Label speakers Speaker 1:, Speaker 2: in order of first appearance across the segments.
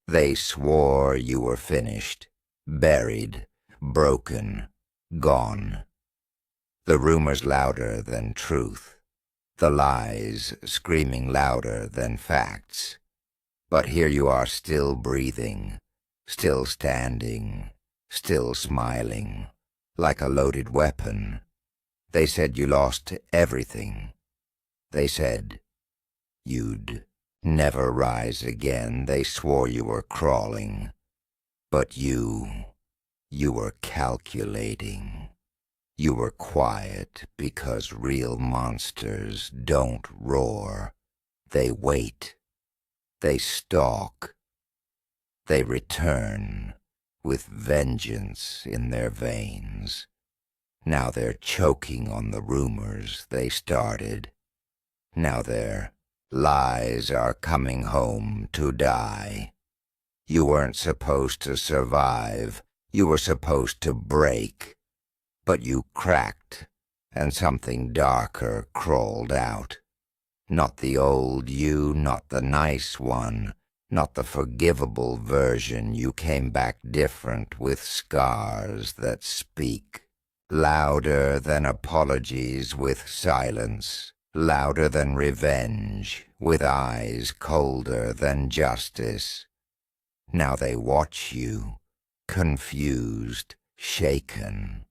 Speaker 1: They swore you were finished, buried, broken, gone. The rumors louder than truth, the lies screaming louder than facts. But here you are, still breathing, still standing, still smiling, like a loaded weapon. They said you lost everything. They said you'd never rise again. They swore you were crawling. But you were calculating. You were quiet because real monsters don't roar. They wait. They stalk. They return with vengeance in their veins. Now they're choking on the rumors they started. Now their lies are coming home to die. You weren't supposed to survive. You were supposed to break. But you cracked, and something darker crawled out. Not the old you, not the nice one, not the forgivable version. You came back different, with scars that speak. Louder than apologies, with silence. Louder than revenge, with eyes colder than justice. Now they watch you, confused, shaken.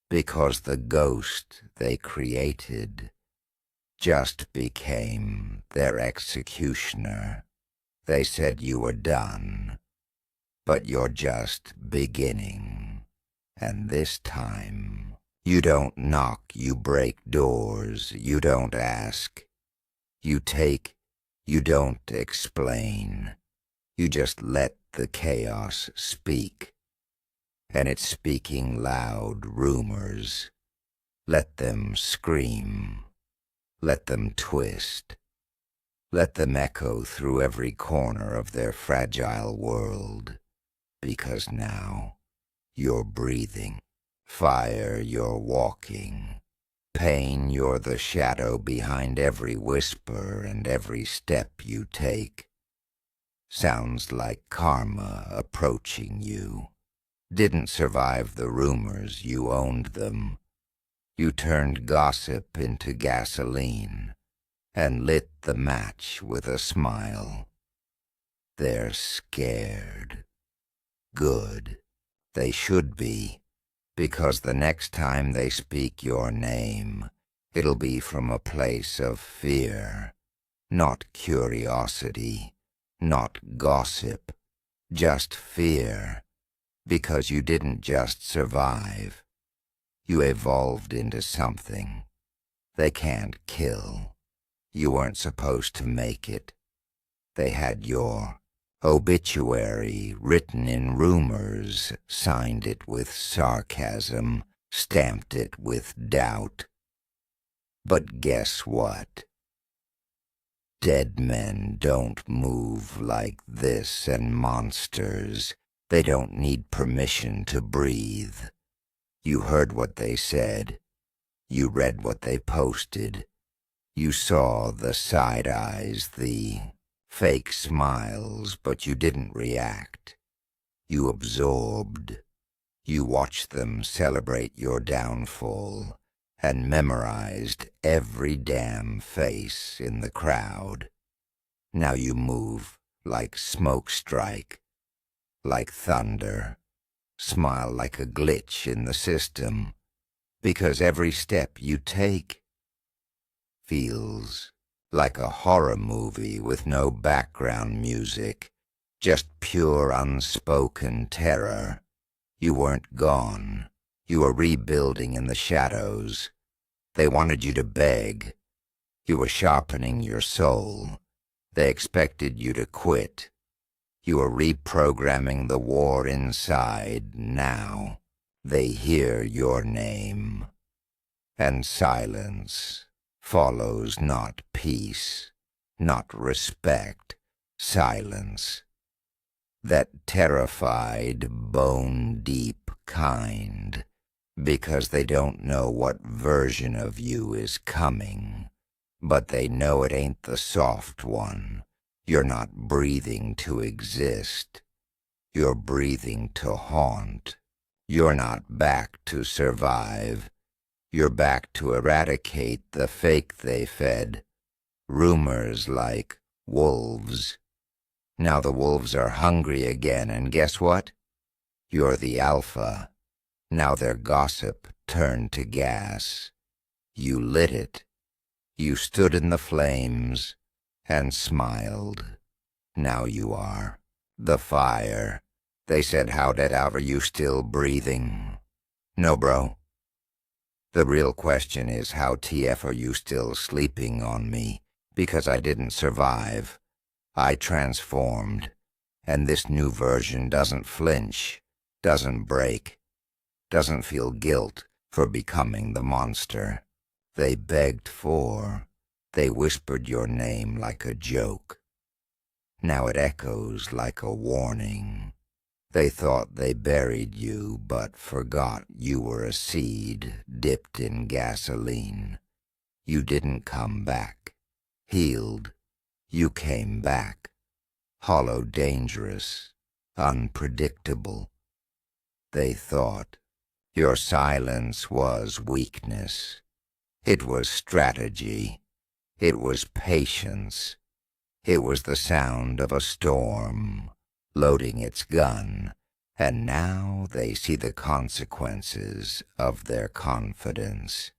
Speaker 1: Because the ghost they created just became their executioner. They said you were done, but you're just beginning. And this time, you don't knock, you break doors, you don't ask. You take, you don't explain. You just let the chaos speak. And it's speaking loud rumors. Let them scream. Let them twist. Let them echo through every corner of their fragile world. Because now you're breathing. Fire, you're walking. Pain, you're the shadow behind every whisper and every step you take. Sounds like karma approaching you. Didn't survive the rumors, you owned them. You turned gossip into gasoline and lit the match with a smile. They're scared. Good. They should be, because the next time they speak your name, it'll be from a place of fear, not curiosity, not gossip, just fear. Because you didn't just survive. You evolved into something. They can't kill. You weren't supposed to make it. They had your obituary written in rumors, signed it with sarcasm, stamped it with doubt. But guess what? Dead men don't move like this, and monsters, they don't need permission to breathe. You heard what they said. You read what they posted. You saw the side eyes, the fake smiles, but you didn't react. You absorbed. You watched them celebrate your downfall and memorized every damn face in the crowd. Now you move like smoke strike. Like thunder, smile like a glitch in the system, because every step you take feels like a horror movie with no background music, just pure unspoken terror. You weren't gone. You were rebuilding in the shadows. They wanted you to beg. You were sharpening your soul. They expected you to quit. You are reprogramming the war inside now. They hear your name. And silence follows not peace, not respect, silence. That terrified, bone-deep kind, because they don't know what version of you is coming, but they know it ain't the soft one. You're not breathing to exist. You're breathing to haunt. You're not back to survive. You're back to eradicate the fake they fed. Rumors like wolves. Now the wolves are hungry again, and guess what? You're the alpha. Now their gossip turned to gas. You lit it. You stood in the flames and smiled. Now you are the fire. They said, how dead out are you still breathing? No, bro. The real question is, how TF are you still sleeping on me? Because I didn't survive. I transformed. And this new version doesn't flinch, doesn't break, doesn't feel guilt for becoming the monster they begged for. They whispered your name like a joke. Now it echoes like a warning. They thought they buried you, but forgot you were a seed dipped in gasoline. You didn't come back. Healed. You came back. Hollow, dangerous, unpredictable. They thought your silence was weakness. It was strategy. It was patience. It was the sound of a storm loading its gun, and now they see the consequences of their confidence.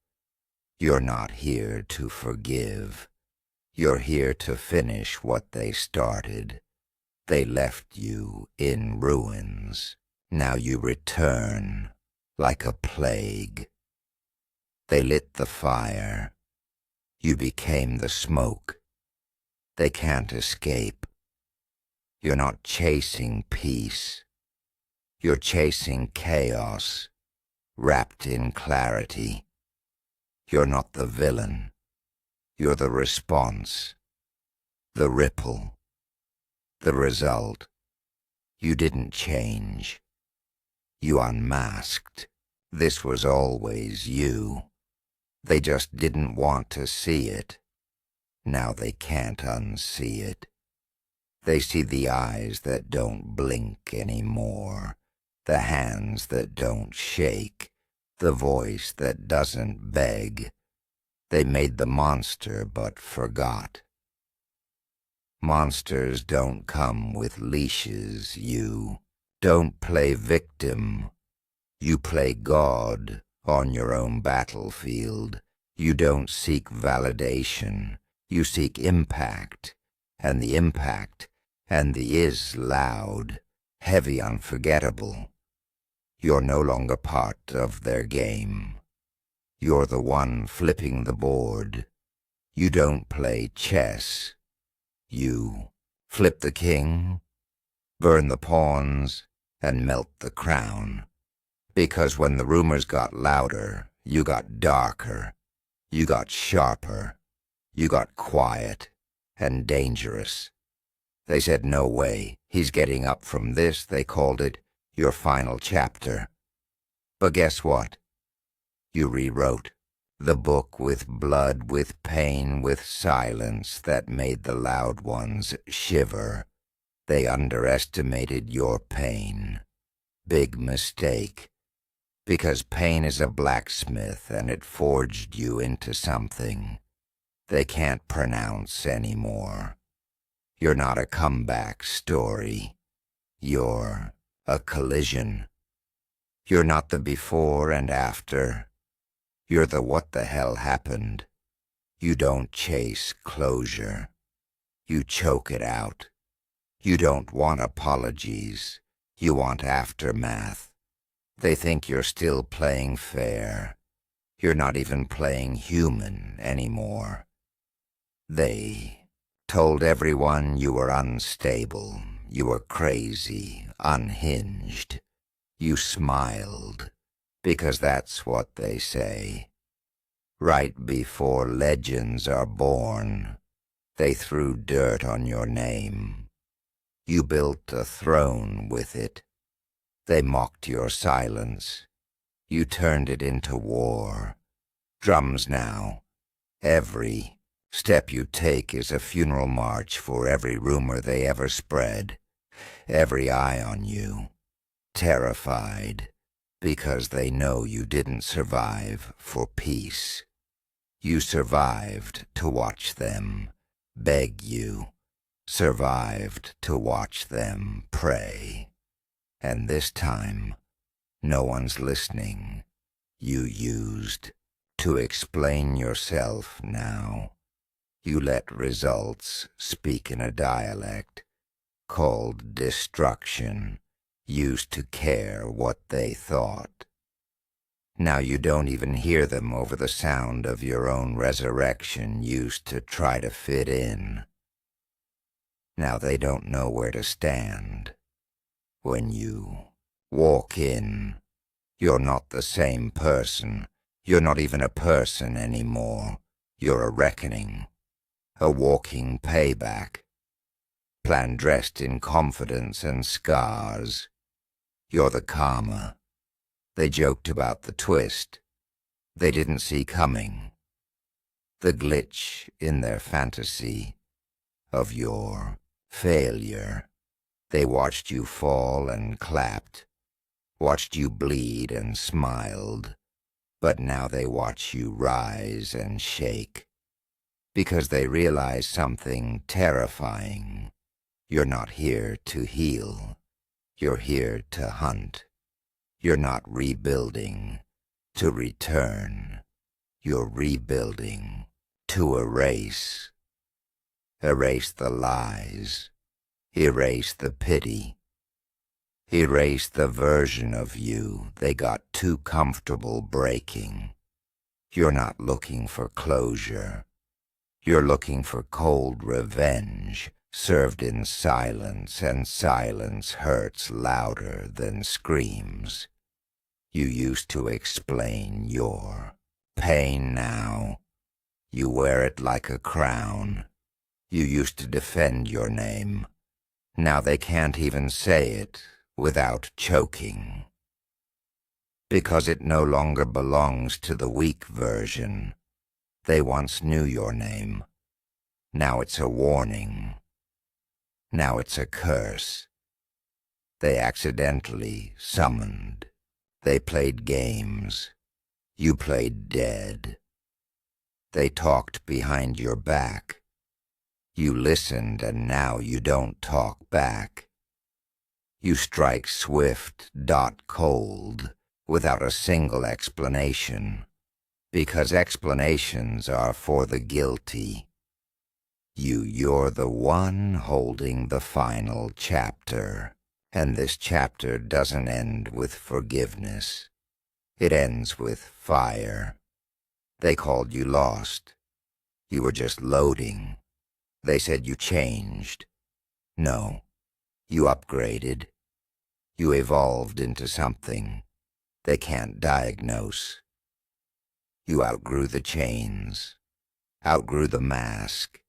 Speaker 1: You're not here to forgive. You're here to finish what they started. They left you in ruins. Now you return like a plague. They lit the fire. You became the smoke. They can't escape. You're not chasing peace. You're chasing chaos, wrapped in clarity. You're not the villain. You're the response, the ripple, the result. You didn't change. You unmasked. This was always you. They just didn't want to see it. Now they can't unsee it. They see the eyes that don't blink anymore, the hands that don't shake, the voice that doesn't beg. They made the monster but forgot. Monsters don't come with leashes, you. Don't play victim. You play God on your own battlefield. You don't seek validation. You seek impact, and the impact and the is loud, heavy, unforgettable. You're no longer part of their game. You're the one flipping the board. You don't play chess. You flip the king, burn the pawns, and melt the crown. Because when the rumors got louder, you got darker. You got sharper. You got quiet and dangerous. They said, no way, he's getting up from this. They called it your final chapter. But guess what? You rewrote the book with blood, with pain, with silence that made the loud ones shiver. They underestimated your pain. Big mistake. Because pain is a blacksmith and it forged you into something they can't pronounce anymore. You're not a comeback story. You're a collision. You're not the before and after. You're the what the hell happened. You don't chase closure. You choke it out. You don't want apologies. You want aftermath. They think you're still playing fair. You're not even playing human anymore. They told everyone you were unstable, you were crazy, unhinged. You smiled, because that's what they say. Right before legends are born, they threw dirt on your name. You built a throne with it. They mocked your silence. You turned it into war. Drums now, every Step you take is a funeral march for every rumor they ever spread, every eye on you, terrified, because they know you didn't survive for peace. You survived to watch them beg you, survived to watch them pray. And this time, no one's listening. You used to explain yourself now. You let results speak in a dialect called destruction, used to care what they thought. Now you don't even hear them over the sound of your own resurrection, used to try to fit in. Now they don't know where to stand. When you walk in, you're not the same person. You're not even a person anymore. You're a reckoning, a walking payback, plan dressed in confidence and scars. You're the karma. They joked about the twist they didn't see coming, the glitch in their fantasy of your failure. They watched you fall and clapped, watched you bleed and smiled, but now they watch you rise and shake, because they realize something terrifying. You're not here to heal. You're here to hunt. You're not rebuilding to return. You're rebuilding to erase. Erase the lies. Erase the pity. Erase the version of you they got too comfortable breaking. You're not looking for closure. You're looking for cold revenge, served in silence, and silence hurts louder than screams. You used to explain your pain now. You wear it like a crown. You used to defend your name. Now they can't even say it without choking. Because it no longer belongs to the weak version. They once knew your name. Now it's a warning. Now it's a curse. They accidentally summoned. They played games. You played dead. They talked behind your back. You listened, and now you don't talk back. You strike swift, dot cold, without a single explanation, because explanations are for the guilty. You're the one holding the final chapter, and this chapter doesn't end with forgiveness. It ends with fire. They called you lost. You were just loading. They said you changed. No, you upgraded. You evolved into something they can't diagnose. You outgrew the chains, outgrew the mask,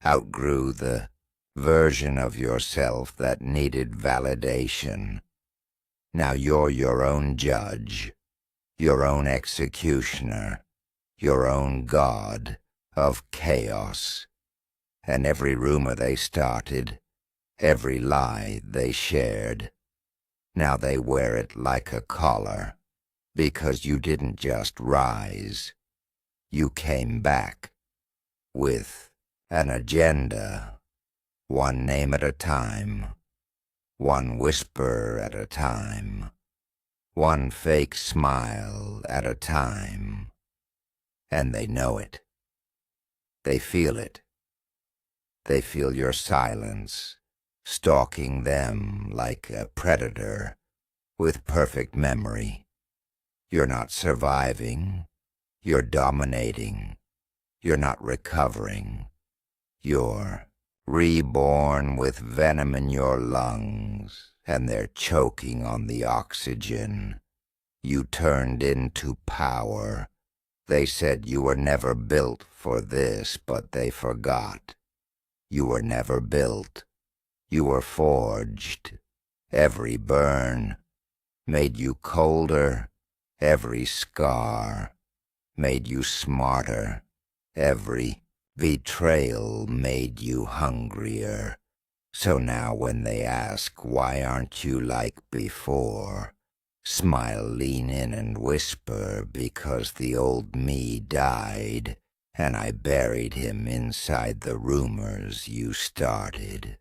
Speaker 1: outgrew the version of yourself that needed validation. Now you're your own judge, your own executioner, your own god of chaos. And every rumor they started, every lie they shared, now they wear it like a collar, because you didn't just rise. You came back with an agenda, one name at a time, one whisper at a time, one fake smile at a time. And they know it. They feel it. They feel your silence, stalking them like a predator with perfect memory. You're not surviving. You're dominating. You're not recovering. You're reborn with venom in your lungs, and they're choking on the oxygen. You turned into power. They said you were never built for this, but they forgot. You were never built. You were forged. Every burn made you colder. Every scar made you smarter. Every Betrayal made you hungrier. So now when they ask, why aren't you like before? Smile, lean in and whisper, because the old me died, and I buried him inside the rumors you started.